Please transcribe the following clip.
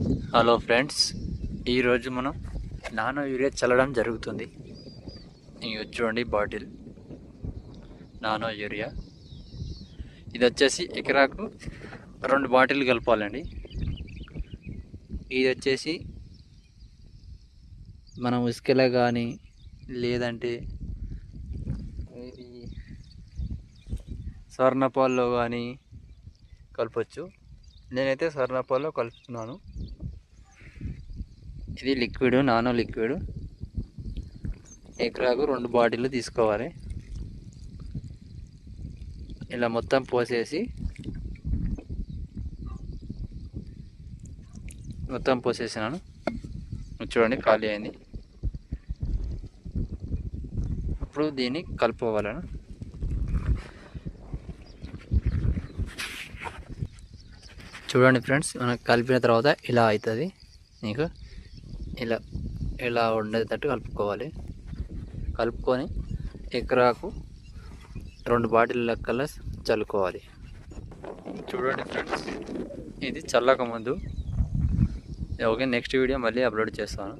Hello friends, ఈరోజు మనం nano urea చల్లడం జరుగుతుంది. ఇవి చూడండి బాటిల్ నానో యూరియా. ఇది వచ్చేసి ఎకరాకు 2 బాటిల్ కలపాలండి. ఇది వచ్చేసి మనం ఇసుకలో కానీ లేదంటే ఇది స్వర్ణపాల్లో కానీ కలపచ్చు. నేనైతే స్వర్ణపాల్లో కలుపుతున్నాను. ఇది లిక్విడ్, నానో లిక్విడ్. ఎకరాకు 2 బాటిల్ తీసుకోవాలి. ఇలా మొత్తం పోసేసినాను. చూడండి ఖాళీ అయింది. ఇప్పుడు దీన్ని కలుపుకోవాలను. చూడండి ఫ్రెండ్స్, మనం కలిపిన తర్వాత ఇలా అవుతుంది. మీకు ఇలా ఉండేటట్టు కలుపుకొని ఎకరాకు 2 బాటిల్ లెక్కల చల్లుకోవాలి. చూడండి ఫ్రెండ్స్, ఇది చల్లక ముందు. ఓకే, నెక్స్ట్ వీడియో మళ్ళీ అప్లోడ్ చేస్తాను.